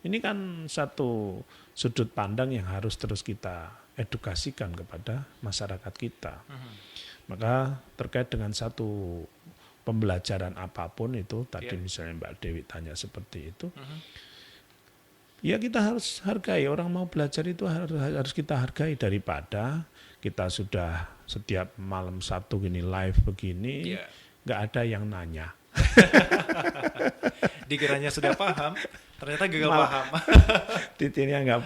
Ini kan satu sudut pandang yang harus terus kita edukasikan kepada masyarakat kita. Maka terkait dengan satu pembelajaran apapun itu, tadi misalnya Mbak Dewi tanya seperti itu, ya kita harus hargai, orang mau belajar itu harus kita hargai, daripada kita sudah setiap malam Sabtu gini live begini, nggak ada yang nanya. Dikiranya sudah paham, ternyata gagal paham. Titiknya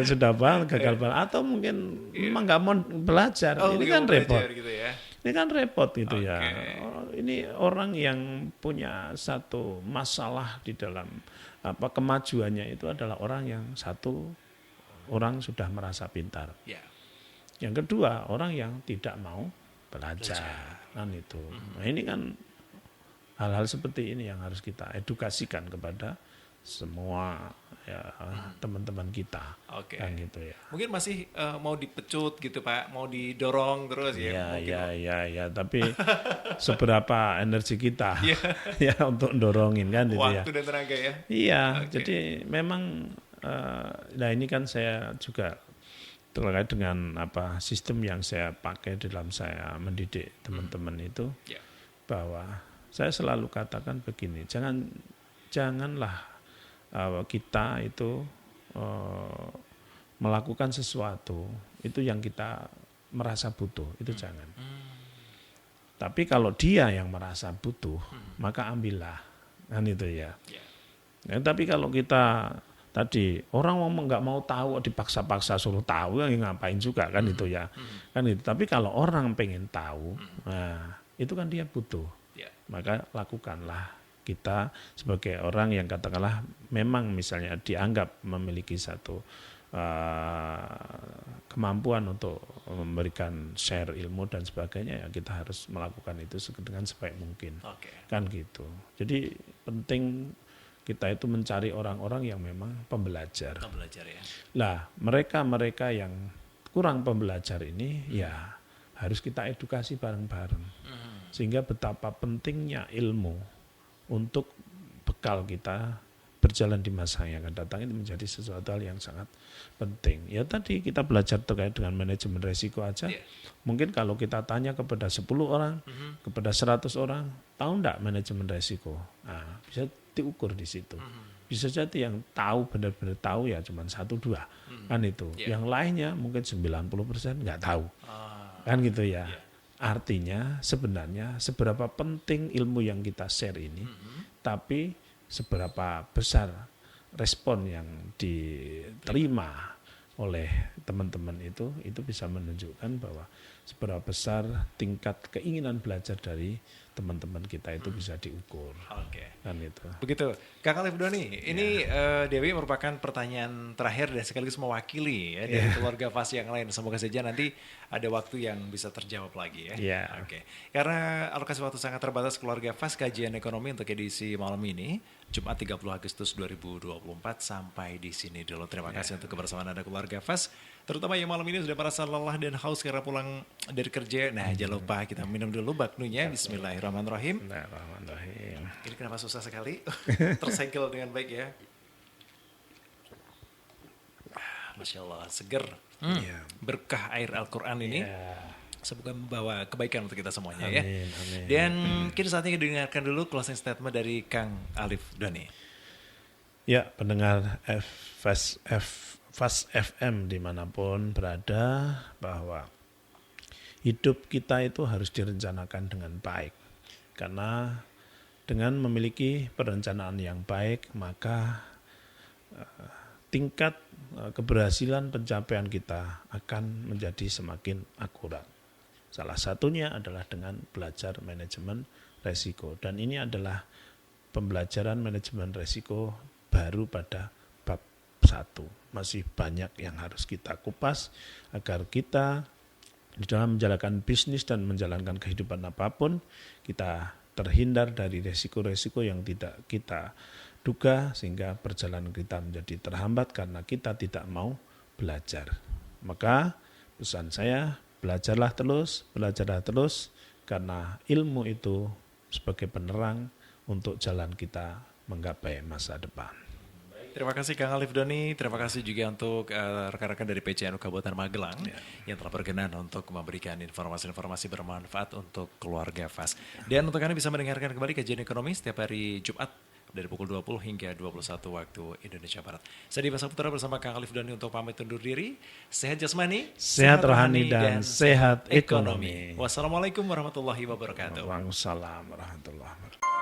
sudah paham, gagal paham, atau mungkin memang nggak mau belajar. Ini kan repot. Gitu ya. Ini kan repot gitu ya. Ini orang yang punya satu masalah di dalam kemajuannya itu adalah orang yang satu orang sudah merasa pintar. Yang kedua, orang yang tidak mau belajar. Kan itu. Nah, ini kan hal-hal seperti ini yang harus kita edukasikan kepada semua ya teman-teman kita. Kan gitu ya. Mungkin masih mau dipecut gitu Pak, mau didorong terus ya. Ya, tapi seberapa energi kita ya untuk dorongin kan gitu ya. Waktu dan tenaga ya. Iya, jadi memang nah ini kan saya juga terkait dengan sistem yang saya pakai dalam saya mendidik teman-teman itu, bahwa saya selalu katakan begini, janganlah kita itu melakukan sesuatu itu yang kita merasa butuh, itu jangan. Tapi kalau dia yang merasa butuh, maka ambillah, kan itu ya. Tapi kalau kita tadi orang nggak mau tahu, dipaksa-paksa suruh tahu, ya ngapain juga kan itu ya, kan itu. Tapi kalau orang pengen tahu, nah itu kan dia butuh, maka lakukanlah. Kita sebagai orang yang katakanlah memang misalnya dianggap memiliki satu kemampuan untuk memberikan share ilmu dan sebagainya, ya kita harus melakukan itu dengan sebaik mungkin, kan gitu. Jadi penting kita itu mencari orang-orang yang memang pembelajar ya. Lah mereka yang kurang pembelajar ini ya harus kita edukasi bareng-bareng, sehingga betapa pentingnya ilmu untuk bekal kita berjalan di masa yang akan datang itu menjadi sesuatu hal yang sangat penting. Ya tadi kita belajar terkait dengan manajemen resiko aja. Mungkin kalau kita tanya kepada 10 orang, kepada 100 orang, tahu enggak manajemen resiko? Nah, bisa diukur di situ. Bisa jadi yang tahu, benar-benar tahu ya cuma 1-2. Kan itu. Yang lainnya mungkin 90% enggak tahu. Kan gitu ya. Artinya sebenarnya seberapa penting ilmu yang kita share ini, tapi seberapa besar respon yang diterima oleh teman-teman itu bisa menunjukkan bahwa seberapa besar tingkat keinginan belajar dari teman-teman kita itu bisa diukur. Kan itu. Begitu. Kak Alif Doni, ini Dewi merupakan pertanyaan terakhir dan sekaligus mewakili ya dari keluarga FAS yang lain. Semoga saja nanti ada waktu yang bisa terjawab lagi ya. Karena alokasi waktu sangat terbatas, keluarga FAS kajian ekonomi untuk edisi malam ini Jumat 30 Agustus 2024 sampai di sini dulu. Terima kasih untuk kebersamaan Anda keluarga FAS. Terutama yang malam ini sudah merasa lelah dan haus karena pulang dari kerja. Nah, jangan lupa kita minum dulu baknunya. Bismillahirrahmanirrahim. Ini kenapa susah sekali? Tersegel dengan baik ya. Masya Allah, seger. Berkah air Al-Quran ini. Semoga membawa kebaikan untuk kita semuanya. Amin. Dan kini saatnya didengarkan dulu closing statement dari Kang Alif Doni. Ya, pendengar FAS FM dimanapun berada, bahwa hidup kita itu harus direncanakan dengan baik. Karena dengan memiliki perencanaan yang baik, maka tingkat keberhasilan pencapaian kita akan menjadi semakin akurat. Salah satunya adalah dengan belajar manajemen resiko. Dan ini adalah pembelajaran manajemen resiko baru pada bab 1. Masih banyak yang harus kita kupas agar kita di dalam menjalankan bisnis dan menjalankan kehidupan apapun, kita terhindar dari resiko-resiko yang tidak kita duga sehingga perjalanan kita menjadi terhambat karena kita tidak mau belajar. Maka pesan saya, belajarlah terus karena ilmu itu sebagai penerang untuk jalan kita menggapai masa depan. Terima kasih Kang Alif Doni, terima kasih juga untuk rekan-rekan dari PCNU Kabupaten Magelang yang telah berkenan untuk memberikan informasi-informasi bermanfaat untuk keluarga FAS. Dan untuk Anda bisa mendengarkan kembali kajian ekonomi setiap hari Jumat dari pukul 20 hingga 21 waktu Indonesia Barat. Saya Dimas Saputra bersama Kang Alif Doni untuk pamit undur diri. Sehat jasmani, sehat rohani, dan sehat ekonomi. Wassalamualaikum warahmatullahi wabarakatuh. Waalaikumsalam warahmatullahi wabarakatuh.